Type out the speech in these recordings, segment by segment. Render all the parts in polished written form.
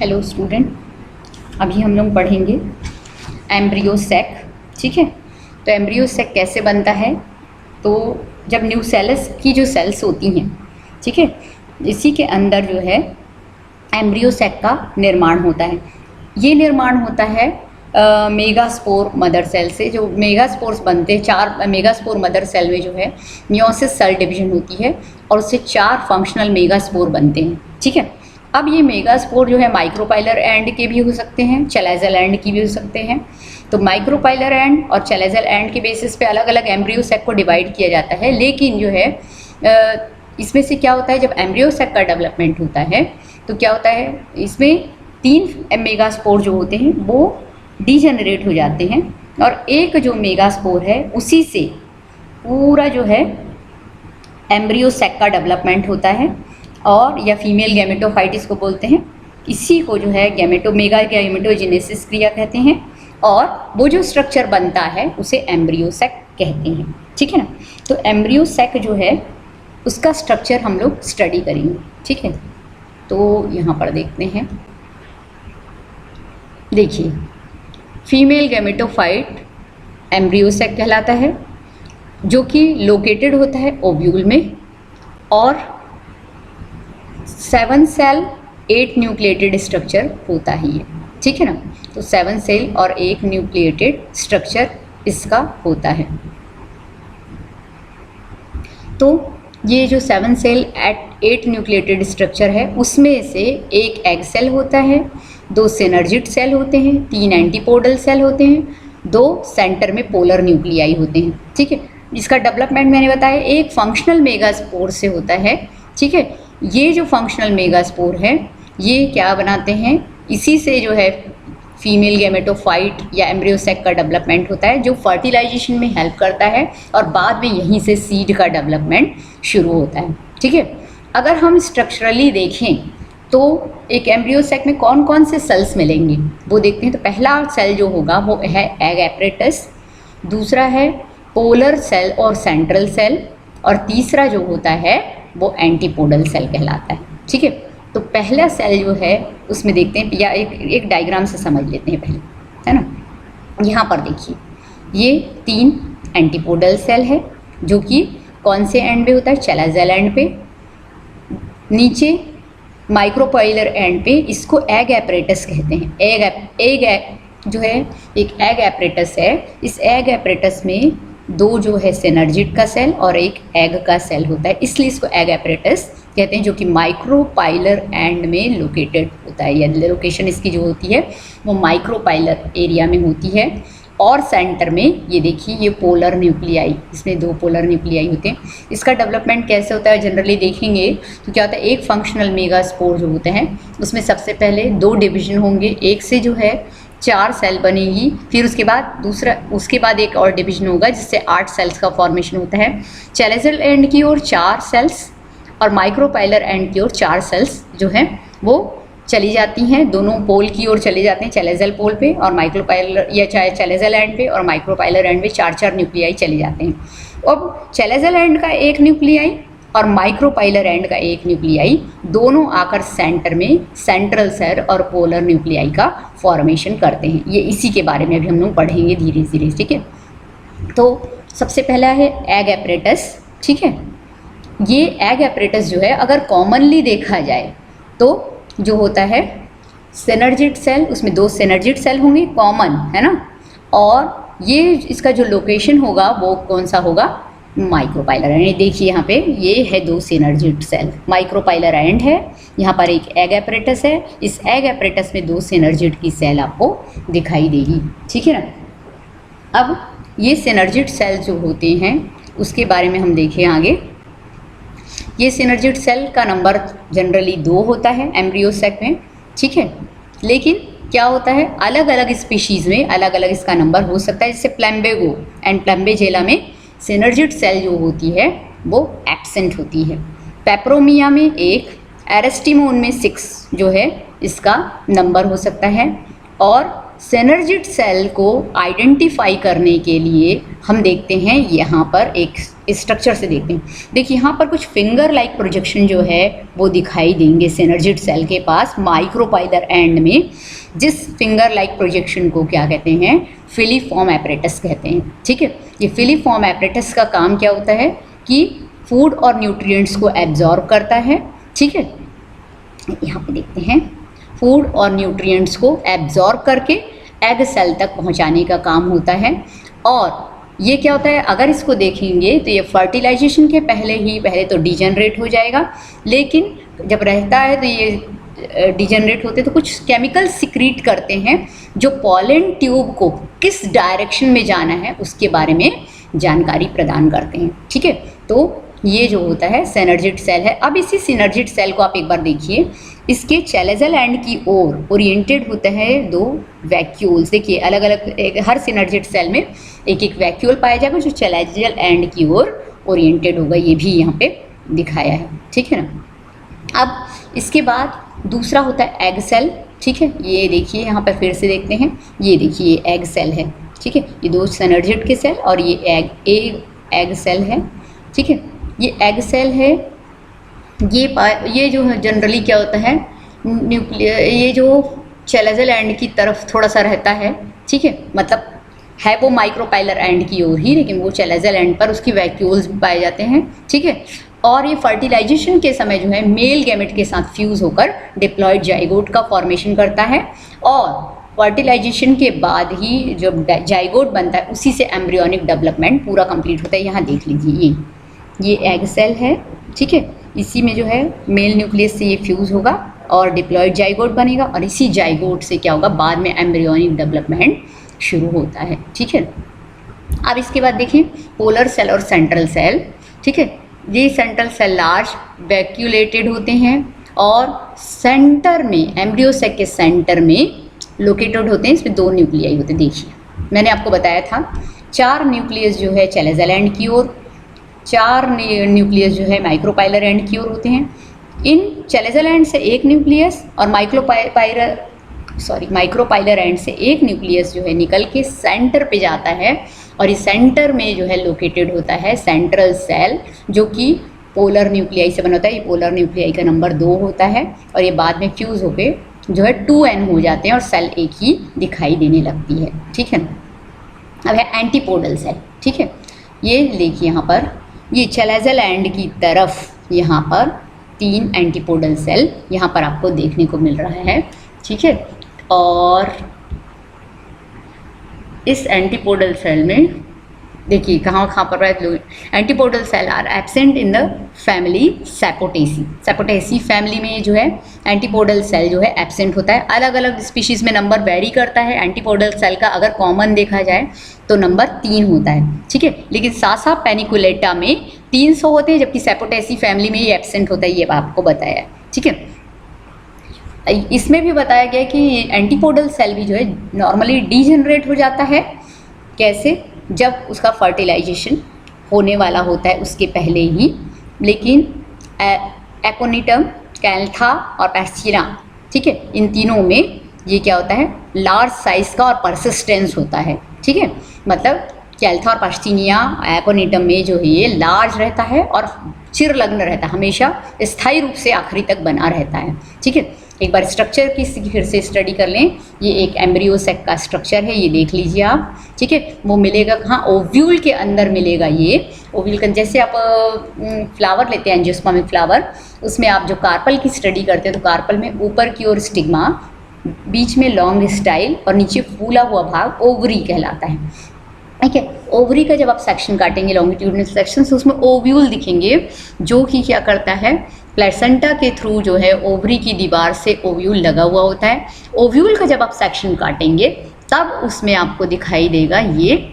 Hello student, अभी हम लोग पढ़ेंगे एम्ब्रियो सैक। ठीक है, तो एम्ब्रियो सैक कैसे बनता है? तो जब न्यूसेलस की जो सेल्स होती हैं, ठीक है, इसी के अंदर जो है एम्ब्रियो सैक का निर्माण होता है। ये निर्माण होता है मेगास्पोर मदर सेल से। जो मेगास्पोर्स बनते हैं, 4 मेगास्पोर मदर सेल में जो है मियोसिस सेल डिवीजन होती है और उससे 4 फंक्शनल मेगास्पोर बनते हैं। ठीक है, अब ये मेगास्पोर जो है माइक्रोपाइलर एंड के भी हो सकते हैं, चैलेजल एंड की भी हो सकते हैं। तो माइक्रोपाइलर एंड और चैलेजल एंड के बेसिस पे अलग अलग एम्ब्रियो सैक को डिवाइड किया जाता है। लेकिन जो है इसमें से क्या होता है, जब एम्ब्रियो सैक का डेवलपमेंट होता है तो क्या होता है, इसमें 3 मेगास्पोर जो होते हैं वो डीजेनरेट हो जाते हैं और एक जो मेगास्पोर है उसी से पूरा जो है एम्ब्रियो सैक का डेवलपमेंट होता है, और या फीमेल गैमेटोफाइट इसको बोलते हैं। इसी को जो है मेगा गैमेटोजेनेसिस क्रिया कहते हैं, और वो जो स्ट्रक्चर बनता है उसे एम्ब्रियो सैक कहते हैं। ठीक है ना, तो एम्ब्रियो सैक जो है उसका स्ट्रक्चर हम लोग स्टडी करेंगे। ठीक है, तो यहाँ पर देखते हैं, देखिए फीमेल गैमेटोफाइट एम्ब्रियो सैक कहलाता है, जो कि लोकेटेड होता है ओव्यूल में, और 7 सेल 8 न्यूक्लिएटेड स्ट्रक्चर होता ही है। ठीक है ना, तो 7 सेल और 1 न्यूक्लिएटेड स्ट्रक्चर इसका होता है। तो ये जो 7 सेल 8 न्यूक्लिएटेड स्ट्रक्चर है उसमें से एक एग सेल होता है, 2 सिनर्जिड सेल होते हैं, 3 एंटीपोडल सेल होते हैं, 2 सेंटर में पोलर न्यूक्लियाई होते हैं। ठीक है, इसका डेवलपमेंट मैंने बताया एक फंक्शनल मेगास्पोर से होता है। ठीक है, ये जो फंक्शनल मेगास्पोर है ये क्या बनाते हैं, इसी से जो है फीमेल गैमेटोफाइट या एम्ब्रियो सैक का डेवलपमेंट होता है, जो फर्टिलाइजेशन में हेल्प करता है और बाद में यहीं से सीड का डेवलपमेंट शुरू होता है। ठीक है, अगर हम स्ट्रक्चरली देखें तो एक एम्ब्रियो सैक में कौन कौन से सेल्स मिलेंगे वो देखते हैं। तो पहला सेल जो होगा वो है एग एपरेटस, दूसरा है पोलर सेल और सेंट्रल सेल, और तीसरा जो होता है वो एंटीपोडल सेल कहलाता है। ठीक है, तो पहला सेल जो है उसमें देखते हैं, या एक डायग्राम से समझ लेते हैं पहले, है ना। यहाँ पर देखिए ये 3 एंटीपोडल सेल है, जो कि कौन से एंड पे होता है, चैलेजल एंड पे। नीचे माइक्रोपाइलर एंड पे इसको एग एपरेटस कहते हैं। एग जो है एक एग एपरेटस है, इस एग एपरेटस में 2 जो है सिनर्जिड का सेल और एक एग का सेल होता है, इसलिए इसको एग एपरेटस कहते हैं, जो कि माइक्रोपाइलर एंड में लोकेटेड होता है, या लोकेशन इसकी जो होती है वो माइक्रोपाइलर एरिया में होती है। और सेंटर में ये देखिए ये पोलर न्यूक्लियाई, इसमें 2 पोलर न्यूक्लियाई होते हैं। इसका डेवलपमेंट कैसे होता है जनरली देखेंगे तो क्या होता है, एक फंक्शनल मेगास्पोर जो होते हैं उसमें सबसे पहले 2 डिवीजन होंगे, एक से जो है 4 सेल बनेगी, फिर उसके बाद एक और डिवीजन होगा जिससे 8 सेल्स का फॉर्मेशन होता है। चैलेजल एंड की ओर 4 सेल्स और माइक्रोपाइलर एंड की ओर 4 सेल्स जो हैं वो चली जाती हैं, दोनों पोल की ओर चले जाते हैं, चैलेजल पोल पे और माइक्रोपाइलर या चैलेजल एंड पे और माइक्रोपाइलर एंड पे 4-4 न्यूक्लियाई चले जाते हैं। अब चैलेजल एंड का एक न्यूक्लियाई और माइक्रोपाइलर एंड का एक न्यूक्लियाई दोनों आकर सेंटर में सेंट्रल सेल और पोलर न्यूक्लियाई का फॉर्मेशन करते हैं। ये इसी के बारे में अभी हम लोग पढ़ेंगे धीरे धीरे। ठीक है, तो सबसे पहला है एग एपरेटस। ठीक है, ये एग एपरेटस जो है अगर कॉमनली देखा जाए तो जो होता है सिनर्जिड सेल, उसमें 2 सिनर्जिड सेल होंगे कॉमन, है ना, और ये इसका जो लोकेशन होगा वो कौन सा होगा, माइक्रोपाइलर एंड। देखिए यहाँ पे ये है 2 सिनर्जिड सेल, माइक्रोपाइलर एंड है, यहाँ पर एक एग एपरेटस है, इस एग एपरेटस में 2 सिनर्जिड की सेल आपको दिखाई देगी। ठीक है ना, अब ये सिनर्जिड सेल जो होते हैं उसके बारे में हम देखें आगे। ये सिनर्जिड सेल का नंबर जनरली 2 होता है एम्ब्रियो सैक में। ठीक है, लेकिन क्या होता है अलग अलग स्पीशीज़ में अलग अलग इसका नंबर हो सकता है। जैसे प्लम्बेगो एंड प्लम्बेजेला में सिनर्जिड सेल जो होती है वो एब्सेंट होती है। पेपरोमिया में 1, एरिस्टिमोन में 6 जो है इसका नंबर हो सकता है। और सिनर्जिड सेल को आइडेंटिफाई करने के लिए हम देखते हैं यहाँ पर एक स्ट्रक्चर से देखते हैं। देखिए यहाँ पर कुछ फिंगर लाइक प्रोजेक्शन जो है वो दिखाई देंगे सिनर्जिड सेल के पास माइक्रोपाइलर एंड में, जिस फिंगर लाइक प्रोजेक्शन को क्या कहते हैं, फिलीफॉर्म एपरेटस कहते हैं। ठीक है, ये फिलीफॉर्म एपरेटस का काम क्या होता है कि फूड और न्यूट्रिएंट्स को एब्जॉर्ब करता है। ठीक है, यहाँ पे देखते हैं, फूड और न्यूट्रिएंट्स को एब्जॉर्ब करके एग सेल तक पहुँचाने का काम होता है। और ये क्या होता है, अगर इसको देखेंगे तो ये फर्टिलाइजेशन के पहले तो डिजेनरेट हो जाएगा, लेकिन जब रहता है तो ये डिजेनरेट होते तो कुछ केमिकल सिक्रीट करते हैं जो पॉलन ट्यूब को किस डायरेक्शन में जाना है उसके बारे में जानकारी प्रदान करते हैं। ठीक है, तो ये जो होता है सिनर्जिड सेल है। अब इसी सिनर्जिड सेल को आप एक बार देखिए, इसके चैलेजल एंड की ओर ओरिएंटेड होते हैं दो वैक्यूल्स। देखिए अलग अलग हर सिनर्जिड सेल में एक एक वैक्यूल पाया जाएगा जो चैलेजल एंड की ओर ओरिएंटेड होगा, ये भी यहाँ पे दिखाया है। ठीक है ना। अब इसके बाद दूसरा होता है एग सेल। ठीक है, ये देखिए यहाँ पर फिर से देखते हैं, ये देखिए ये एग सेल है। ठीक है, ये दो सिनर्जिड के सेल और ये एग सेल है। ठीक है, ये एग सेल है। ये जो है जनरली क्या होता है, ये जो चैलेजल एंड की तरफ थोड़ा सा रहता है। ठीक है, मतलब है वो माइक्रोपाइलर एंड की ओर ही, लेकिन वो चैलेजल एंड पर उसकी वैक्यूल्स पाए जाते हैं। ठीक है, और ये फर्टिलाइजेशन के समय जो है मेल गैमेट के साथ फ्यूज़ होकर डिप्लॉयड जाइगोट का फॉर्मेशन करता है, और फर्टिलाइजेशन के बाद ही जब जाइगोट बनता है उसी से एम्ब्रियोनिक डेवलपमेंट पूरा कंप्लीट होता है। यहाँ देख लीजिए ये एग सेल है। ठीक है, इसी में जो है मेल न्यूक्लियस से ये फ्यूज़ होगा और डिप्लॉयड जाइगोट बनेगा, और इसी जाइगोट से क्या होगा, बाद में एम्ब्रियोनिक डेवलपमेंट शुरू होता है। ठीक है, अब इसके बाद देखिए पोलर सेल और सेंट्रल सेल। ठीक है, ये सेंट्रल सेल लार्ज वैक्यूलेटेड होते हैं और सेंटर में, एम्ब्रियो सेक के सेंटर में लोकेटेड होते हैं। इसमें 2 न्यूक्लियाई होते हैं। देखिए मैंने आपको बताया था 4 न्यूक्लियस जो है चैलेजल एंड की ओर, 4 न्यूक्लियस जो है माइक्रोपाइलर एंड की ओर होते हैं। इन चैलेजल एंड से 1 न्यूक्लियस और माइक्रोपाइलर एंड से 1 न्यूक्लियस जो है निकल के सेंटर पे जाता है, और इस सेंटर में जो है लोकेटेड होता है सेंट्रल सेल, जो कि पोलर न्यूक्लियाई से बना होता है। ये पोलर न्यूक्लियाई का नंबर 2 होता है, और ये बाद में फ्यूज़ होके जो है 2n हो जाते हैं और सेल एक ही दिखाई देने लगती है। ठीक है, अब है एंटीपोडल सेल। ठीक है, ये देखिए यहाँ पर ये चैलेजल एंड की तरफ यहाँ पर 3 एंटीपोडल सेल यहाँ पर आपको देखने को मिल रहा है। ठीक है, और इस एंटीपोडल सेल में देखिए कहाँ पर antipodal cell are absent in the family Sapotaceae. Sapotaceae family में जो है एंटीपोडल सेल जो है एब्सेंट होता है। अलग अलग स्पीशीज़ में नंबर वेरी करता है। एंटीपोडल सेल का अगर कॉमन देखा जाए तो नंबर 3 होता है। ठीक है, लेकिन सासा पेनिकुलेटा में 300 होते हैं, जबकि सैपोटेसी फैमिली में ये एब्सेंट होता है, ये आपको बताया है। ठीक है, इसमें भी बताया गया कि एंटीपोडल सेल भी जो है नॉर्मली डीजनरेट हो जाता है। कैसे, जब उसका फर्टिलाइजेशन होने वाला होता है उसके पहले ही। लेकिन एकोनिटम, कैल्था और पैस्चिना, ठीक है, इन तीनों में ये क्या होता है, लार्ज साइज का और परसिस्टेंस होता है। ठीक है, मतलब कैल्था और पैस्चिनिया एकोनिटम में जो है ये लार्ज रहता है और चिरलग्न रहता है, हमेशा स्थायी रूप से आखिरी तक बना रहता है। ठीक है, एक बार स्ट्रक्चर की फिर से स्टडी कर लें। ये एक एम्ब्रियो सेक का स्ट्रक्चर है, ये देख लीजिए आप। ठीक है, वो मिलेगा कहाँ, ओव्यूल के अंदर मिलेगा। ये ओव्यूल का, जैसे आप फ्लावर लेते हैं एंजियोस्पर्मिक फ्लावर, उसमें आप जो कार्पल की स्टडी करते हैं तो कार्पल में ऊपर की ओर स्टिग्मा, बीच में लॉन्ग स्टाइल और नीचे फूला हुआ भाग ओवरी कहलाता है। ठीक है, ओवरी का जब आप सेक्शन काटेंगे लॉन्गिट्यूडनल सेक्शन से, उसमें ओव्यूल दिखेंगे, जो कि क्या करता है, प्लेसेंटा के थ्रू जो है ओवरी की दीवार से ओव्यूल लगा हुआ होता है। ओव्यूल का जब आप सेक्शन काटेंगे तब उसमें आपको दिखाई देगा ये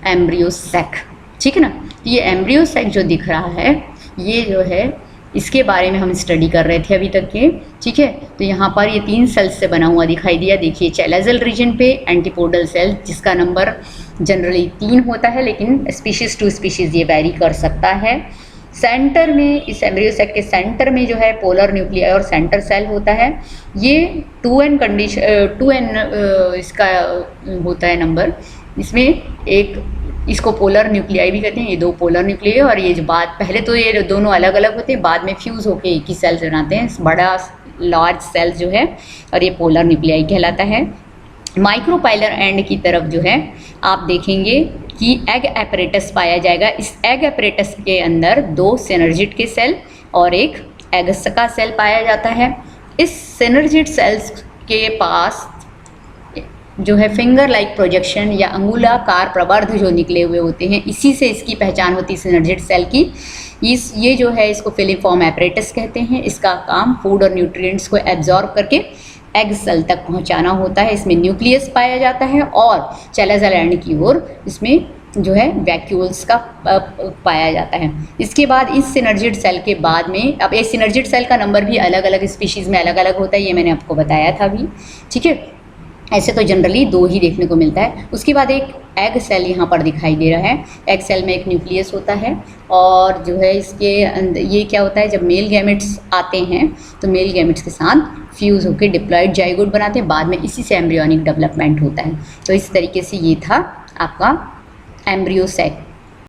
एम्ब्रियो सेक। ठीक है ना, ये एम्ब्रियो सेक जो दिख रहा है ये जो है, इसके बारे में हम स्टडी कर रहे थे अभी तक के। ठीक है, तो यहाँ पर ये 3 सेल्स से बना हुआ दिखाई दिया। देखिए चैलेजल रीजन पे एंटीपोडल सेल, जिसका नंबर जनरली 3 होता है, लेकिन स्पीशीज़ टू स्पीशीज़ ये वैरी कर सकता है। सेंटर में, इस एम्ब्रियो सेक के सेंटर में जो है पोलर न्यूक्लियाई और सेंटर सेल होता है। ये 2n कंडीशन, 2n इसका होता है नंबर। इसमें एक इसको पोलर न्यूक्लियाई भी कहते हैं। ये 2 पोलर न्यूक्लियाई और ये जो बाद पहले तो ये दोनों अलग अलग होते हैं, बाद में फ्यूज़ होकर एक ही सेल्स बनाते हैं, बड़ा लार्ज सेल जो है, और ये पोलर न्यूक्लियाई कहलाता है। माइक्रोपाइलर एंड की तरफ जो है आप देखेंगे कि एग एपरेटस पाया जाएगा। इस एग एपरेटस के अंदर 2 सिनर्जिड के सेल और एक एगस्का सेल पाया जाता है। इस सिनर्जिड सेल्स के पास जो है फिंगर लाइक प्रोजेक्शन या अंगुलाकार प्रवर्ध जो निकले हुए होते हैं, इसी से इसकी पहचान होती है सिनर्जिड सेल की। ये जो है इसको फिलिफॉर्म एपरेटस कहते हैं। इसका काम फूड और न्यूट्रिएंट्स को एब्जॉर्ब करके एग सेल तक पहुंचाना होता है। इसमें न्यूक्लियस पाया जाता है और चैलेजल एंड की ओर इसमें जो है वैक्यूल्स का पाया जाता है। इसके बाद इस सिनर्जिड सेल के बाद में, अब ये सिनर्जिड सेल का नंबर भी अलग अलग स्पीशीज़ में अलग अलग होता है, ये मैंने आपको बताया था अभी, ठीक है। ऐसे तो जनरली 2 ही देखने को मिलता है। उसके बाद एक एग सेल यहाँ पर दिखाई दे रहा है। एग सेल में एक न्यूक्लियस होता है और जो है इसके अंदर ये क्या होता है, जब मेल गैमेट्स आते हैं तो मेल गैमेट्स के साथ फ्यूज़ होकर डिप्लॉयड जाइगोट बनाते हैं, बाद में इसी से एम्ब्रियोनिक डेवलपमेंट होता है। तो इस तरीके से ये था आपका एम्ब्रियो सेक